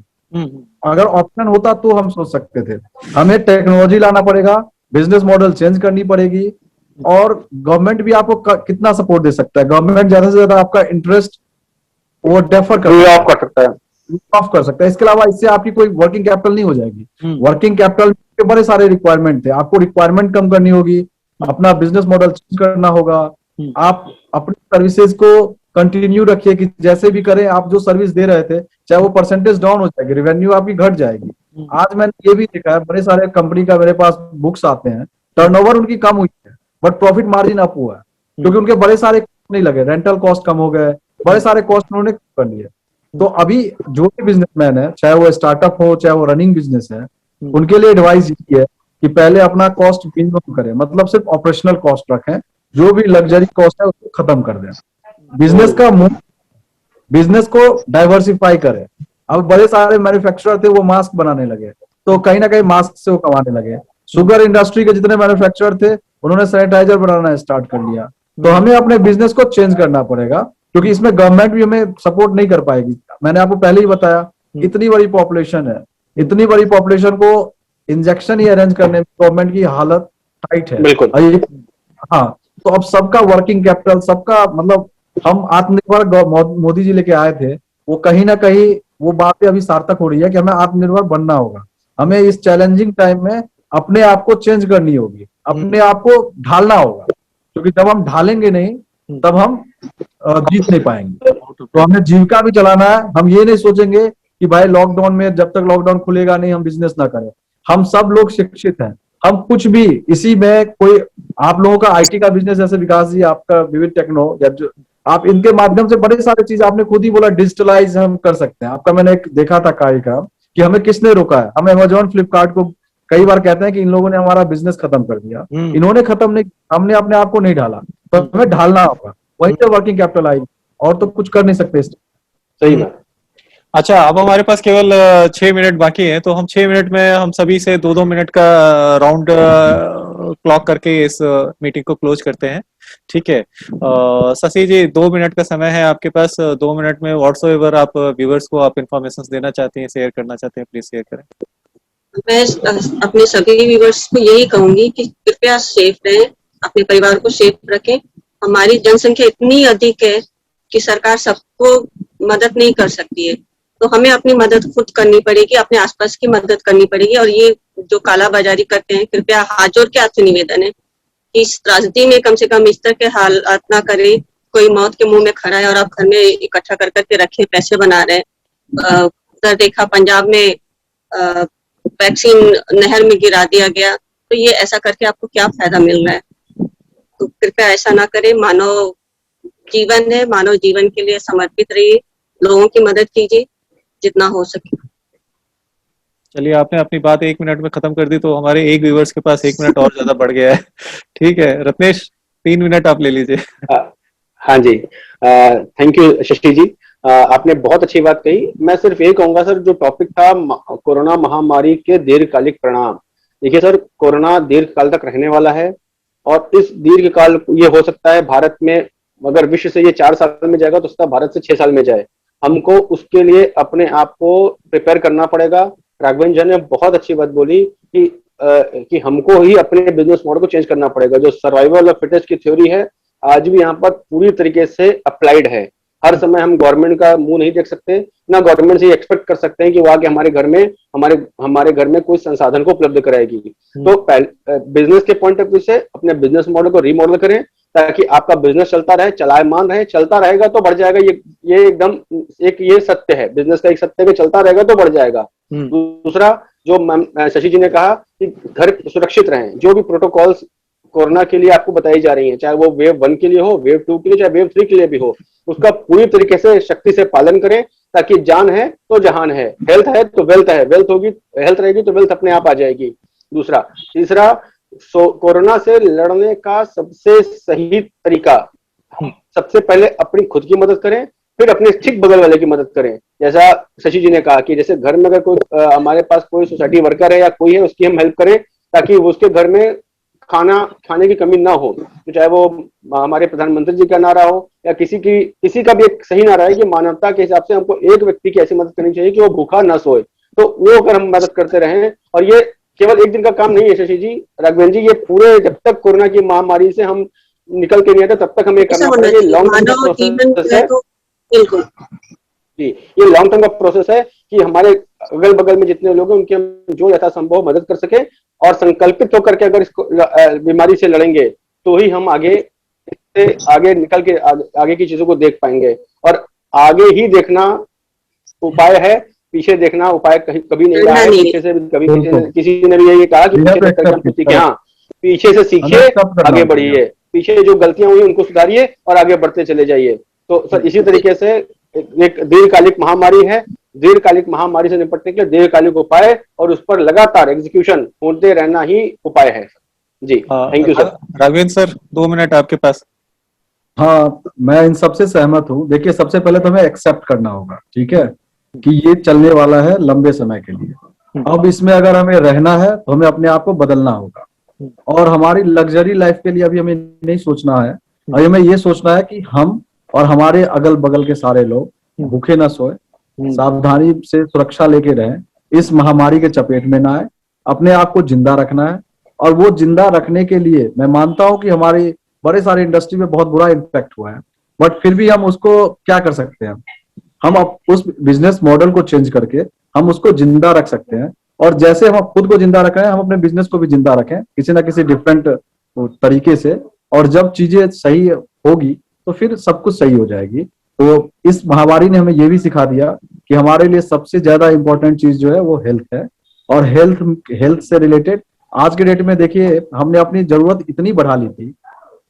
अगर ऑप्शन होता तो हम सोच सकते थे। हमें टेक्नोलॉजी लाना पड़ेगा, बिजनेस मॉडल चेंज करनी पड़ेगी, और गवर्नमेंट भी आपको कितना सपोर्ट दे सकता है। गवर्नमेंट ज्यादा से ज्यादा आपका इंटरेस्ट वो डेफर ऑफ कर सकता है। इसके अलावा इससे आपकी कोई वर्किंग कैपिटल नहीं हो जाएगी। वर्किंग कैपिटल के बड़े सारे रिक्वायरमेंट थे, आपको रिक्वायरमेंट कम करनी होगी, अपना बिजनेस मॉडल चेंज करना होगा। आप अपनी सर्विसेज को कंटिन्यू रखिए कि जैसे भी करें, आप जो सर्विस दे रहे थे, चाहे वो परसेंटेज डाउन हो जाएगी, रेवेन्यू आपकी घट जाएगी। आज मैंने ये भी देखा है, बड़े सारे कंपनी का मेरे पास बुक्स आते हैं, टर्नओवर उनकी कम हुई है बट प्रॉफिट मार्जिन अप हुआ है, क्योंकि उनके बड़े सारे नहीं लगे, रेंटल कॉस्ट कम हो गए, बड़े सारे कॉस्ट उन्होंने कर लिए। तो अभी जो भी बिजनेसमैन है, चाहे वो स्टार्टअप हो चाहे वो रनिंग बिजनेस है, उनके लिए एडवाइस ये है कि पहले अपना कॉस्ट मिनिमम करें, मतलब सिर्फ ऑपरेशनल कॉस्ट रखें, जो भी लग्जरी कॉस्ट है उसको खत्म कर दें। बिजनेस को डाइवर्सिफाई करें। अब बड़े सारे मैन्युफैक्चरर थे, वो मास्क बनाने लगे, तो कहीं ना कहीं मास्क से वो कमाने लगे। शुगर इंडस्ट्री के जितने मैन्युफैक्चरर थे, उन्होंने सैनिटाइजर बनाना स्टार्ट कर लिया। तो हमें अपने बिजनेस को चेंज करना पड़ेगा, क्योंकि इसमें गवर्नमेंट भी हमें सपोर्ट नहीं कर पाएगी। मैंने आपको पहले ही बताया, इतनी बड़ी पॉपुलेशन है, इतनी बड़ी पॉपुलेशन को इंजेक्शन ही अरेंज करने में गवर्नमेंट की हालत टाइट है। बिल्कुल। हाँ, तो अब सबका वर्किंग कैपिटल, सबका मतलब हम आत्मनिर्भर मोदी जी लेके आए थे, वो कहीं ना कहीं वो बातें अभी सार्थक हो रही है कि हमें आत्मनिर्भर बनना होगा। हमें इस चैलेंजिंग टाइम में अपने आप को चेंज करनी होगी, अपने आप को ढालना होगा। क्योंकि जब हम ढालेंगे नहीं तब हम जीत नहीं पाएंगे। तो हमें जीविका भी चलाना है। हम ये नहीं सोचेंगे कि भाई लॉकडाउन में जब तक लॉकडाउन खुलेगा नहीं हम बिजनेस ना करें। हम सब लोग शिक्षित हैं, हम कुछ भी इसी में कोई, आप लोगों का आईटी का बिजनेस जैसे विकास जी आपका विविध टेक्नो, या जो आप इनके माध्यम से बड़े सारे चीज आपने खुद ही बोला डिजिटलाइज हम कर सकते हैं। आपका मैंने एक देखा था कार्यक्रम कि हमें किसने रोका है। हम अमेजोन फ्लिपकार्ट को कई बार कहते हैं कि इन लोगों ने हमारा बिजनेस खत्म कर दिया। इन्होंने खत्म नहीं, हमने अपने आप को नहीं ढाला, तो हमें ढालना होगा, वही तो वर्किंग कैपिटल आई, और तो कुछ कर नहीं सकते इस। सही बात। अच्छा, अब हमारे पास केवल 6 मिनट बाकी है, तो हम 6 मिनट में हम सभी से 2-2 मिनट का राउंड क्लॉक करके इस मीटिंग को क्लोज करते हैं। ठीक है, शशि जी 2 मिनट का समय है आपके पास। 2 मिनट में व्हाट्सएवर आप व्यूअर्स को आप इंफॉर्मेशन देना चाहते हैं, शेयर करना चाहते हैं, प्लीज शेयर करें। मैं अपने सभी व्यूवर्स को यही कहूंगी कि कृपया सेफ रहें, अपने परिवार को सेफ रखें। हमारी जनसंख्या इतनी अधिक है कि सरकार सबको मदद नहीं कर सकती है, तो हमें अपनी मदद खुद करनी पड़ेगी, अपने आसपास की मदद करनी पड़ेगी। और ये जो कालाबाजारी करते हैं, कृपया हाथ जोड़ के आपसे निवेदन है कि इस त्रासदी में कम से कम इस तरह के हालात ना करें। कोई मौत के मुंह में खड़ा है और आप घर में इकट्ठा कर करके रखे पैसे बना रहे हैं। उधर देखा पंजाब में वैक्सीन नहर में गिरा दिया गया, तो ये ऐसा करके आपको क्या फायदा मिल रहा है? तो कृपया ऐसा ना करें। मानव जीवन है, मानव जीवन के लिए समर्पित रहिए, लोगों की मदद कीजिए जितना हो सके। चलिए, आपने अपनी बात 1 मिनट में खत्म कर दी, तो हमारे एक व्यूअर्स के पास 1 मिनट और ज्यादा बढ़ गया है। ठीक है रत्नेश, 3 मिनट आप ले लीजिए। हाँ जी, थैंक यू शशि जी, आपने बहुत अच्छी बात कही। मैं सिर्फ ये कहूंगा सर, जो टॉपिक था कोरोना महामारी के दीर्घकालिक परिणाम। देखिए सर, कोरोना दीर्घकाल तक रहने वाला है, और इस दीर्घकाल ये हो सकता है भारत में, अगर विश्व से ये 4 साल में जाएगा तो सकता है भारत से 6 साल में जाए। हमको उसके लिए अपने आप को प्रिपेयर करना पड़ेगा। राघवेंद्र जी ने बहुत अच्छी बात बोली कि हमको ही अपने बिजनेस मॉडल को चेंज करना पड़ेगा। जो सर्वाइवल ऑफ फिटेस्ट की थ्योरी है आज भी यहाँ पर पूरी तरीके से अप्लाइड है। हर समय हम गवर्नमेंट का मुंह नहीं देख सकते, ना गवर्नमेंट से एक्सपेक्ट कर सकते हैं कि वो आगे हमारे घर में हमारे घर में कोई संसाधन को उपलब्ध कराएगी। तो बिजनेस के पॉइंट ऑफ व्यू से अपने बिजनेस मॉडल को रीमॉडल करें, ताकि आपका बिजनेस चलता रहे, चलायमान रहे। चलता रहेगा तो बढ़ जाएगा, ये एकदम ये सत्य है, बिजनेस का एक सत्य है कि चलता रहेगा तो बढ़ जाएगा। दूसरा, जो शशि जी ने कहा कि घर सुरक्षित रहें, जो भी प्रोटोकॉल्स कोरोना के लिए आपको बताई जा रही है, चाहे वो वेव 1 के लिए हो, वेव 2 के लिए, चाहे वेव 3 के लिए भी हो, उसका पूरी तरीके से शक्ति से पालन करें, ताकि जान है तो जहान है, हेल्थ है तो वेल्थ है, हेल्थ रहेगी तो वेल्थ अपने आप आ जाएगी। तीसरा, कोरोना से लड़ने का सबसे सही तरीका, सबसे पहले अपनी खुद की मदद करें, फिर अपने ठीक बगल वाले की मदद करें। जैसा शशि जी ने कहा कि जैसे घर में अगर कोई हमारे पास कोई सोसाइटी वर्कर है या कोई है, उसकी हम हेल्प करें, ताकि उसके घर में खाने की कमी ना हो। तो चाहे वो हमारे प्रधानमंत्री जी का नारा हो या किसी का भी एक सही नारा है कि मानवता के हिसाब से हमको एक व्यक्ति की ऐसी मदद करनी चाहिए कि वो भूखा न सोए। तो वो अगर हम मदद करते रहें, और ये केवल एक दिन का काम नहीं है शशि जी, राघवेंद्र जी, ये पूरे जब तक कोरोना की महामारी से हम निकल के नहीं आते तब तक हमें करना पड़ेगा। लॉन्ग टर्म प्रोसेस है, बिल्कुल जी, ये लॉन्ग टर्म का प्रोसेस है कि हमारे अगल बगल में जितने लोग हैं उनकी हम जो यथासंभव मदद कर सके, और संकल्पित होकर के अगर इसको बीमारी से लड़ेंगे तो ही हम आगे निकल के आगे की चीजों को देख पाएंगे। और आगे ही देखना उपाय है, पीछे देखना उपाय कभी नहीं रहा है। पीछे से कभी किसी ने भी यही कहा कि पीछे से सीखिए, आगे बढ़िए, पीछे जो गलतियां हुई उनको सुधारिए और आगे बढ़ते चले जाइए। तो सर इसी तरीके से एक दीर्घकालिक महामारी है, दीर्घकालिक महामारी से निपटने के लिए दीर्घकालिक उपाय और उस पर लगातार एग्जीक्यूशन होते रहना ही उपाय है जी। Thank you sir. Raghavendra sir 2 minute आपके पास। हाँ, मैं इन सबसे सहमत हूँ। देखिए, सबसे पहले तो हमें एक्सेप्ट करना होगा, ठीक है, कि ये चलने वाला है लंबे समय के लिए। अब इसमें अगर हमें रहना है तो हमें अपने आप को बदलना होगा, और हमारी लग्जरी लाइफ के लिए अभी हमें नहीं सोचना है। अभी हमें ये सोचना है कि हम और हमारे अगल बगल के सारे लोग भूखे ना सोए, सावधानी से सुरक्षा लेके रहें, इस महामारी के चपेट में ना आए, अपने आप को जिंदा रखना है। और वो जिंदा रखने के लिए मैं मानता हूं कि हमारी बड़े सारे इंडस्ट्री में बहुत बुरा इम्पैक्ट हुआ है, बट फिर भी हम उसको क्या कर सकते हैं, हम उस बिजनेस मॉडल को चेंज करके हम उसको जिंदा रख सकते हैं। और जैसे हम खुद को जिंदा रख रहे हैं, हम अपने बिजनेस को भी जिंदा रखें किसी ना किसी डिफरेंट तरीके से, और जब चीजें सही होगी तो फिर सब कुछ सही हो जाएगी। तो इस महामारी ने हमें ये भी सिखा दिया कि हमारे लिए सबसे ज्यादा इंपॉर्टेंट चीज जो है वो हेल्थ है। और हेल्थ से रिलेटेड आज के डेट में देखिए, हमने अपनी जरूरत इतनी बढ़ा ली थी,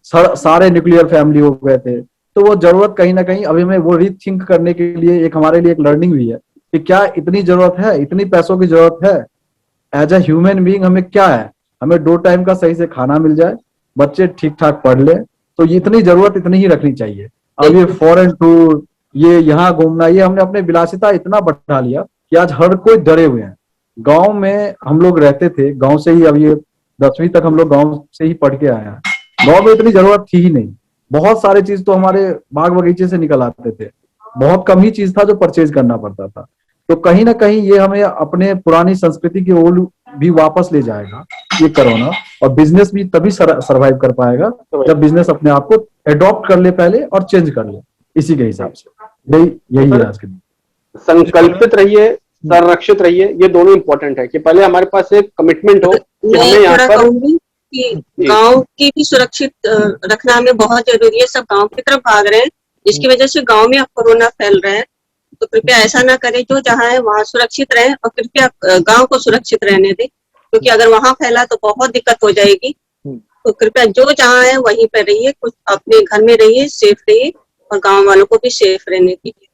सारे न्यूक्लियर फैमिली हो गए थे, तो वो जरूरत कहीं ना कहीं अभी हमें वो रीथिंक करने के लिए एक हमारे लिए एक लर्निंग हुई है कि क्या इतनी जरूरत है, इतनी पैसों की जरूरत है। एज ए ह्यूमन बीइंग हमें क्या है, हमें 2 टाइम का सही से खाना मिल जाए, बच्चे ठीक ठाक पढ़ ले, तो ये इतनी जरूरत इतनी ही रखनी चाहिए। अब ये फॉरेन टूर, ये यहाँ घूमना, ये हमने अपने विलासिता इतना बढ़ा लिया कि आज हर कोई डरे हुए हैं। गांव में हम लोग रहते थे, गांव से ही, अब ये 10वीं तक हम लोग गांव से ही पढ़ के आए हैं। गांव में इतनी जरूरत थी ही नहीं, बहुत सारे चीज तो हमारे बाग बगीचे से निकल आते थे, बहुत कम ही चीज था जो परचेज करना पड़ता था। तो कहीं ना कहीं ये हमें अपने पुरानी संस्कृति की ओर भी वापस ले जाएगा ये कोरोना, और बिजनेस भी तभी सरवाइव कर पाएगा जब बिजनेस अपने आप को एडॉप्ट कर ले पहले और चेंज कर ले इसी के हिसाब से। यही है आज के दिन। संकल्पित रहिए, संरक्षित रहिए, ये दोनों इंपॉर्टेंट है कि पहले हमारे पास एक कमिटमेंट हो कि हमें यहाँ पर कहूंगी कि गांव की भी सुरक्षित रखना हमें बहुत जरूरी है। सब गांव की तरफ भाग रहे हैं, जिसकी वजह से गांव में अब कोरोना फैल रहा है। तो कृपया ऐसा ना करें, जो जहाँ है वहाँ सुरक्षित रहें, और कृपया गांव को सुरक्षित रहने दें, क्योंकि अगर वहाँ फैला तो बहुत दिक्कत हो जाएगी। तो कृपया जो जहाँ है वहीं पर रहिए, कुछ अपने घर में रहिए, सेफ रहिए, और गांव वालों को भी सेफ रहने दीजिए।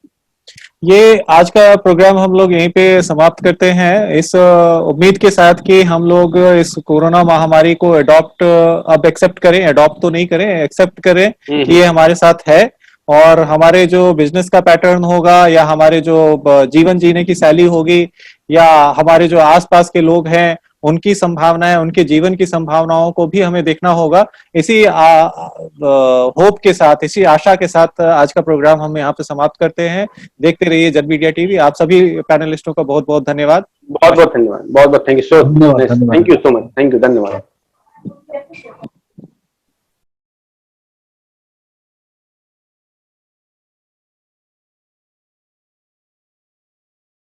ये आज का प्रोग्राम हम लोग यहीं पे समाप्त करते हैं, इस उम्मीद के साथ कि हम लोग इस कोरोना महामारी को अब एक्सेप्ट करें, अडॉप्ट तो नहीं करें, एक्सेप्ट करें कि ये हमारे साथ है, और हमारे जो बिजनेस का पैटर्न होगा, या हमारे जो जीवन जीने की शैली होगी, या हमारे जो आसपास के लोग हैं उनकी संभावनाएं, उनके जीवन की संभावनाओं को भी हमें देखना होगा। इसी होप के साथ, इसी आशा के साथ आज का प्रोग्राम हम यहाँ पे समाप्त करते हैं। देखते रहिए जन मीडिया टीवी। आप सभी पैनलिस्टों का बहुत बहुत धन्यवाद। बहुत बहुत धन्यवाद, बहुत बहुत thank you so much, thank you so much, thank you, धन्यवाद।